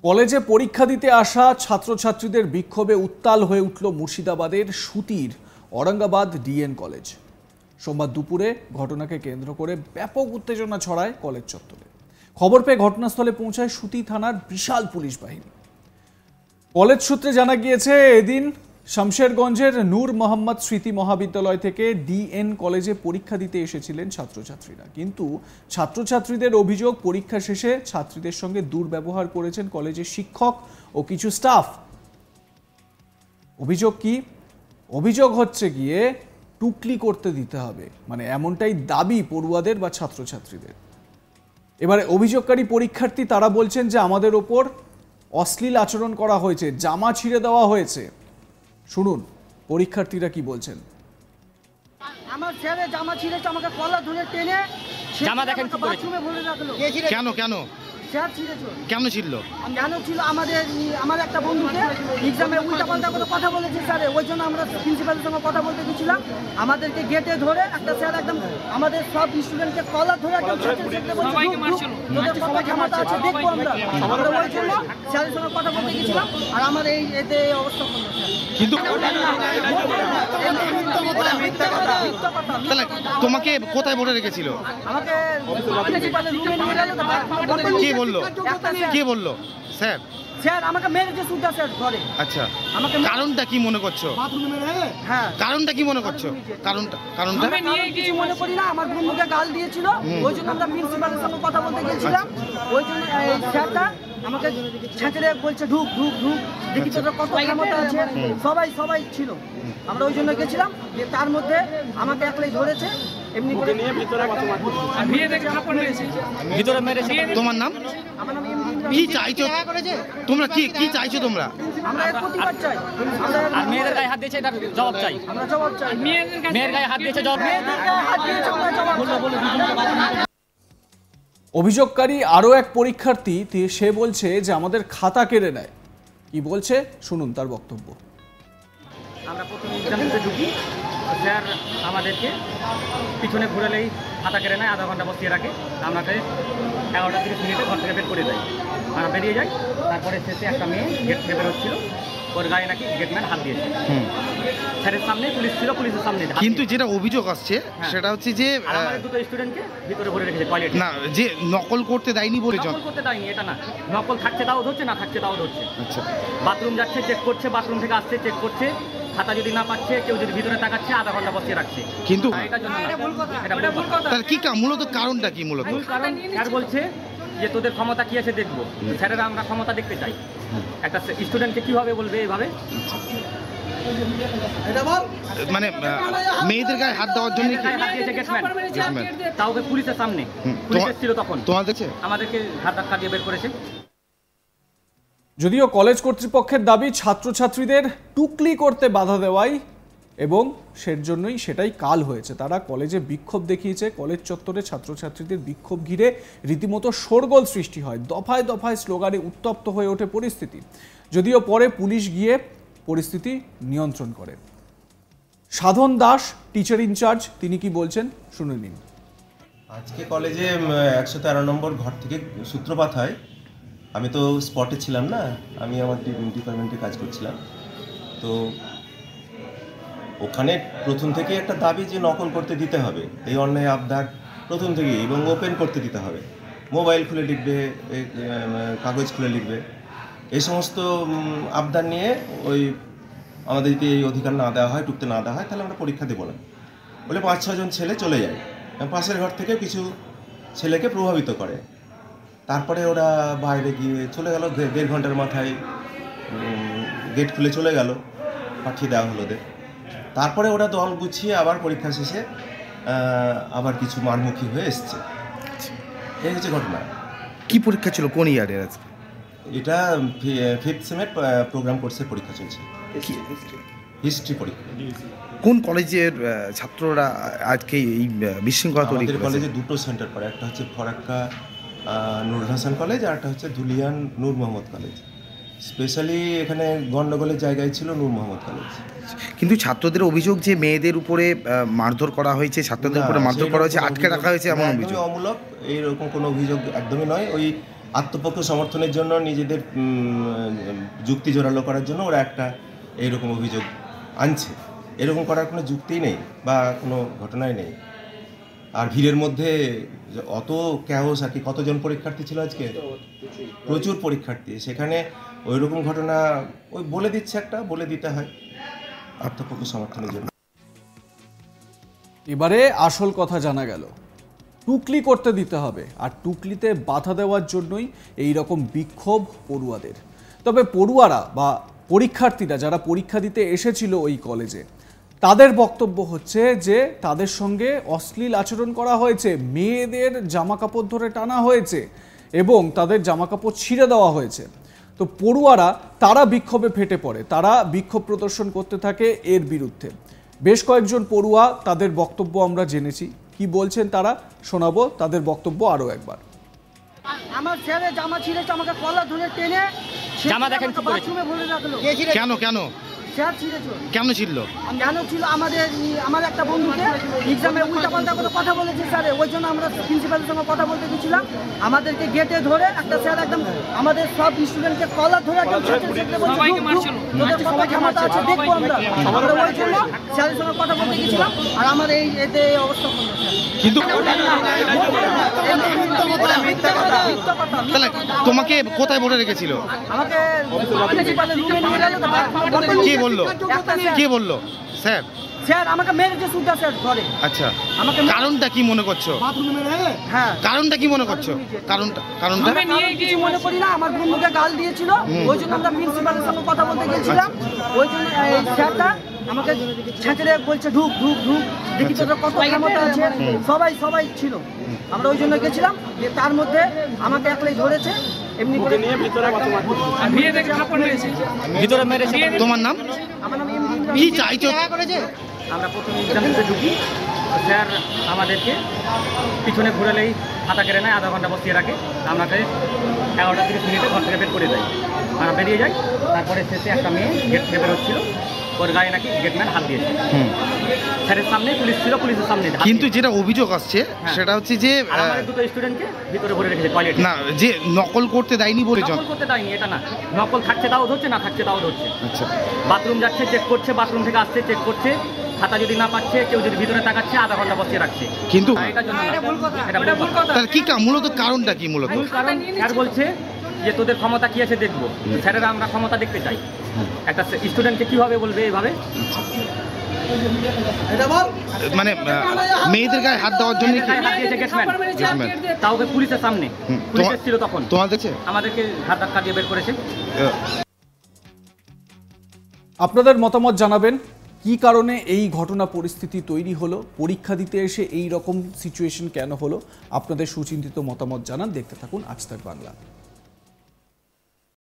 কলেজে পরীক্ষা দিতে আসা ছাত্রছাত্রীদের বিক্ষোভে উত্তাল হয়ে উঠল মুর্শিদাবাদের সুতির ঔরঙ্গাবাদ ডিএন কলেজ। সোমবার দুপুরে ঘটনাকে কেন্দ্র করে ব্যাপক উত্তেজনা ছড়ায় কলেজ চত্বরে। খবর পেয়ে ঘটনাস্থলে পৌঁছায় সুতি থানার বিশাল পুলিশ বাহিনী। কলেজ সূত্রে জানা গিয়েছে, এদিন শামশেরগঞ্জের নূর মোহাম্মদ স্মৃতি মহাবিদ্যালয় থেকে ডিএন কলেজে পরীক্ষা দিতে এসেছিলেন ছাত্রছাত্রীরা। কিন্তু ছাত্রছাত্রীদের অভিযোগ, পরীক্ষা শেষে ছাত্রীদের সঙ্গে দুর্ব্যবহার করেছেন কলেজের শিক্ষক ও কিছু স্টাফ। অভিযোগ কি? অভিযোগ হচ্ছে গিয়ে টুকলি করতে দিতে হবে, মানে এমনটাই দাবি পড়ুয়াদের বা ছাত্রছাত্রীদের। এবারে অভিযোগকারী পরীক্ষার্থী তারা বলছেন যে আমাদের ওপর অশ্লীল আচরণ করা হয়েছে, জামা ছিঁড়ে দেওয়া হয়েছে। শুনুন পরীক্ষার্থীরা কি বলছেন। আমার ছেলে জামা ছিঁড়েছে, আমাকে কলার ধরে টেনে জামা দেখেন কি করেছে, বাথরুমে ভরে রাখলো। কেন কেন স্যার ছিঁড়েছে, কেন ছিল? কেন ছিল? আমার একটা বন্ধুকে এক্সামে উল্টাপাল্টা করে কথা বলেছে স্যার, ওই জন্য আমরা প্রিন্সিপালের সঙ্গে কথা বলতে গেছিলাম। আমাদেরকে গেটে ধরে একটা স্যার একদম আমাদের সব স্টুডেন্টকে কলার ধরে একদম তোদের কত ক্ষমতা আছে দেখবো আমরা ওই জন্য স্যারের সঙ্গে কথা বলতে গেছিলাম। আর আমার এই এতে অবস্থা করলো কিন্তু তাহলে তোমাকে কোথায় ভরে রেখেছিল? আমাকে প্রিন্সিপালের রুমে নিয়ে গেল। কে বললো? কে বললো? স্যার স্যার আমাকে মেরেছে সুদ্ধা স্যার ঘরে। আচ্ছা, আমাকে কারণটা কি মনে করছো? হ্যাঁ, কারণটা কি মনে করছো? কারণটা কিছু মনে করি না, আমার বন্ধুকে গাল দিয়েছিল, ওই জন্য আমরা প্রিন্সিপালের সঙ্গে কথা বলতে গেছিলাম। ওই জন্য স্যারটা আমাকে ছেঁচড়ে বলছে ঢুক ঢুক ঢুক, দেখি তোদের কত ক্ষমতা আছে। সবাই ছিল, আমরা ওই জন্য গেছিলাম। যে তার মধ্যে আমাকে একলাই ধরেছে, এমনি করে নিয়ে ভিতরে মেরেছে। তোমার নাম? আমার নাম কি চাইছো তোমরা? কি চাইছো তোমরা? আমরা প্রতিবাদ চাই। আর মেয়েদের গায়ে হাত দিয়েছে, এটার জবাব চাই। আমরা জবাব চাই। মেয়ের গায়ে হাত দিয়েছে, জবাব। অভিযোগকারী আরও এক পরীক্ষার্থী, সে বলছে যে আমাদের খাতা কেড়ে নেয়। কি বলছে শুনুন তার বক্তব্য। আমরা প্রথমে এক্সাম দিতে ঢুকি, স্যার আমাদেরকে পিছনে ঘুরালেই খাতা কেড়ে নেয়, আধা ঘন্টা বসিয়ে রাখে। আমাকে 11:30 ঘর থেকে বের করে দেয়। আমরা বেরিয়ে যাই। তারপরে শেষে একটা মেয়ে গেট থেকে বেরোচ্ছিল, ওর গায়ে নাকি গেটম্যান হাত দিয়েছে। স্যারের সামনে পুলিশ ছিল, পুলিশের সামনে। কিন্তু যেটা অভিযোগ আসছে সেটা হচ্ছে যে দুটো স্টুডেন্টকে ভিতরে ভরে রেখেছে টয়লেটে। না, যে নকল করতে দেয়নি বলে। নকল করতে দেয়নি এটা না, নকল থাকছে তাও ধরছে, না থাকছে তাও ধরছে। আচ্ছা, বাথরুম যাচ্ছে চেক করছে, বাথরুম থেকে আসছে চেক করছে, খাতা যদি না পাচ্ছে, কেউ যদি ভিতরে তাকাচ্ছে, আধা ঘন্টা বসিয়ে রাখছে। কিন্তু এটার জন্য এটা ভুল কথা। তাহলে কি মূলত কারণটা কি? মূল কারণ স্যার বলছে যে তোদের ক্ষমতা কি আছে দেখবো। স্যারেরা আমরা ক্ষমতা দেখতে চাই। একটা স্টুডেন্টকে কিভাবে বলবে এভাবে? মানে মেয়েদের গায়ে হাত দেওয়ার জন্য তাও পুলিশের সামনে, পুলিশ ছিল তখন। আমাদেরকে হাত ধাক্কা দিয়ে বের করেছে। যদিও কলেজ কর্তৃপক্ষের দাবি ছাত্রছাত্রীদের টুকলি করতে বাধা দেওয়াই এবং সেজন্যই সেটাই কাল হয়েছে। তারা কলেজে বিক্ষোভ দেখিয়েছে। কলেজ চত্বরে ছাত্রছাত্রীদের বিক্ষোভ ঘিরে রীতিমতো শোরগোল সৃষ্টি হয়। দফায় দফায় স্লোগানে উত্তপ্ত হয়ে ওঠে পরিস্থিতি। যদিও পরে পুলিশ গিয়ে পরিস্থিতি নিয়ন্ত্রণ করে। সাধন দাস, টিচার ইনচার্জ, তিনি কি বলছেন শুনে নিন। আজকে কলেজে 113 নম্বর ঘর থেকে সূত্রপাত হয়। আমি তো স্পটে ছিলাম না, আমি আমার ডিপার্টমেন্টে কাজ করছিলাম। তো ওখানে প্রথম থেকে একটা দাবি যে নকল করতে দিতে হবে, এই অন্যায় আবদার প্রথম থেকেই, এবং ওপেন করতে দিতে হবে। মোবাইল খুলে লিখবে, কাগজ খুলে লিখবে, এই সমস্ত আবদার নিয়ে ওই আমাদেরকে এই অধিকার না দেওয়া হয়, টুকতে না দেওয়া হয়, তাহলে আমরা পরীক্ষা দেবো না বলে 5-6 জন ছেলে চলে যায়। পাশের ঘর থেকে কিছু ছেলেকে প্রভাবিত করে। তারপরে ওরা বাইরে গিয়ে চলে গেল। 1.5 ঘন্টার মাথায় গেট খুলে চলে গেল, পাঠিয়ে দেওয়া হলো ওদের। তারপরে ওরা দল গুছিয়ে আবার পরীক্ষা শেষে আবার কিছু মারমুখী হয়ে এসছে। এই হচ্ছে ঘটনা। কি পরীক্ষা ছিল? কোন ইয়ারের? আজকে এটা 5th সেমের প্রোগ্রাম কোর্সের পরীক্ষা চলছে, হিস্ট্রি পরীক্ষা। কোন কলেজের ছাত্ররা আজকে এই বিশৃঙ্খলা তৈরি করেছে? কলেজে দুটো সেন্টার পড়ে, একটা হচ্ছে ফরাক্কা নুর হাসান কলেজ, আর একটা হচ্ছে ধুলিয়ান নূর মোহাম্মদ কলেজ। স্পেশালি এখানে গন্ডগোলের জায়গায় ছিল নূর মোহাম্মদ কলেজ। কিন্তু ছাত্রদের অভিযোগ যে মেয়েদের উপরে মারধর করা হয়েছে, ছাত্রদের উপরে মারধর করা হয়েছে, আটকে রাখা হয়েছে, এমন অভিযোগ। অমূলক, এইরকম কোনো অভিযোগ একদমই নয়। ওই আত্মপক্ষ সমর্থনের জন্য নিজেদের যুক্তি জোরালো করার জন্য ওরা একটা এইরকম অভিযোগ আনছে। এরকম করার কোনো যুক্তিই নেই বা কোনো ঘটনাই নেই। আর ভিড়ের মধ্যে অত ক্যাওস আর কি, কতজন পরীক্ষার্থী ছিল আজকে? প্রচুর পরীক্ষার্থী, সেখানে ওই রকম ঘটনা ওই বলে দিচ্ছে, একটা বলে দিতে হয় আত্মপক্ষ সমর্থনের জন্য। এবারে আসল কথা জানা গেল, টুকলি করতে দিতে হবে, আর টুকলিতে বাধা দেওয়ার জন্যই এই রকম বিক্ষোভ পড়ুয়াদের। তবে পড়ুয়ারা বা পরীক্ষার্থীরা যারা পরীক্ষা দিতে এসেছিল ওই কলেজে, তাদের বক্তব্য হচ্ছে যে তাদের সঙ্গে অশ্লীল আচরণ করা হয়েছে, মেয়েদের জামাকাপড় ধরে টানা হয়েছে এবং তাদের জামাকাপড় ছিঁড়ে দেওয়া হয়েছে। তো পড়ুয়ারা তারা বিক্ষোভে ফেটে পড়ে, তারা বিক্ষোভ প্রদর্শন করতে থাকে এর বিরুদ্ধে। বেশ কয়েকজন পড়ুয়া তাদের বক্তব্য আমরা জেনেছি, কি বলছেন তারা শোনাবো তাদের বক্তব্য আরও একবার। আমার ছেলে জামা ছিঁড়েছে, আমাকে কলার ধরে টেনে জামা দেখেন কি করেছে? বাথরুমে ভরে রাখলো। কেন কেন স্যার ছিঁড়েছে। কেন ছিল? কেন ছিল? আমার একটা বন্ধুকে এক্সামে উল্টাপাল্টা করে কথা বলেছে স্যার, ওই জন্য আমরা প্রিন্সিপালের সঙ্গে কথা বলতে গেছিলাম। আমাদেরকে গেটে ধরে একটা স্যার একদম আমাদের সব স্টুডেন্টকে কলার ধরে একদম তোদের কত ক্ষমতা আছে দেখবো আমরা। আমরা ওই জন্য স্যারের সঙ্গে কথা বলতে গেছিলাম, আর আমার এতে এই অবস্থা করলো স্যার। কিন্তু তাহলে তোমাকে কোথায় ভরে রেখেছিল? আমাকে প্রিন্সিপালের রুমে নিয়ে গেল। কে বললো? কে বললো? স্যার স্যার আমাকে মেরেছে সুদ্ধা স্যার ঘরে। আচ্ছা, আমাকে কারণটা কি মনে করছো? হ্যাঁ, কারণটা কি মনে করছো? কারণটা কিছু মনে করি না। আমার বন্ধুকে গাল দিয়েছিল, ওই জন্য আমরা প্রিন্সিপালের সঙ্গে কথা বলতে গেছিলাম। ওই জন্য এই স্যারটা আমাকে ছেঁচড়ে বলছে ঢুক ঢুক ঢুক, দেখি তোদের কত ক্ষমতা আছে। সবাই ছিল, আমরা ওই জন্য গেছিলাম। যে তার মধ্যে আমাকে একলাই ধরেছে, এমনি করে নিয়ে ভিতরে মেরেছে। তোমার নাম? আমার নাম কি চাইছো? আমরা প্রথম এক্সাম দিতে ঢুকি, স্যার আমাদেরকে পিছনে ঘুরালেই খাতা কেড়ে নেয়, আধা ঘন্টা বসিয়ে রাখে। আমাকে 11:30 ঘর থেকে বের করে দেয়। আমরা বেরিয়ে যাই। তারপরে শেষে একটা মেয়ে গেট থেকে বেরোচ্ছিল, ওর গায়ে নাকি গেটম্যান হাত দিয়েছে। স্যারের সামনে পুলিশ ছিল, পুলিশের সামনে। কিন্তু যেটা অভিযোগ আসছে সেটা হচ্ছে যে আমাদের দুটো স্টুডেন্টকে ভিতরে ভরে রেখেছে টয়লেট। না, যে নকল করতে দেয়নি বলে নকল করতে দেয়নি এটা না, নকল থাকছে তাও ধরছে, না থাকছে তাও ধরছে। আচ্ছা, বাথরুম যাচ্ছে চেক করছে, বাথরুম থেকে আসছে চেক করছে, খাতা যদি না পাচ্ছে, কেউ যদি ভিতরে তাকাচ্ছে, আধা ঘন্টা বসিয়ে রাখছে। কিন্তু এটার জন্য না, এটা ভুল কথা। তাহলে কি মূলত কারণটা কি? মূলত মূল কারণ স্যার বলছে যে তোদের ক্ষমতা কি আছে দেখবো। স্যারেরা আমরা ক্ষমতা দেখতে চাই। একটা স্টুডেন্টকে কিভাবে বলবে এইভাবে? মানে মেয়েদের গায়ে হাত দেওয়ার জন্য কি? হাত দিয়েছে গেটম্যান, তাও পুলিশের সামনে। পুলিশ ছিল তখন, তোমাদেরকে আমাদেরকে হাত ধাক্কা দিয়ে বের করেছে। আপনাদের মতামত জানাবেন, কি কারণে এই ঘটনা পরিস্থিতি তৈরি হলো, পরীক্ষা দিতে এসে এই রকম সিচুয়েশন কেন হলো? আপনাদের সুচিন্তিত মতামত জানান। দেখতে থাকুন আজ তাক বাংলা।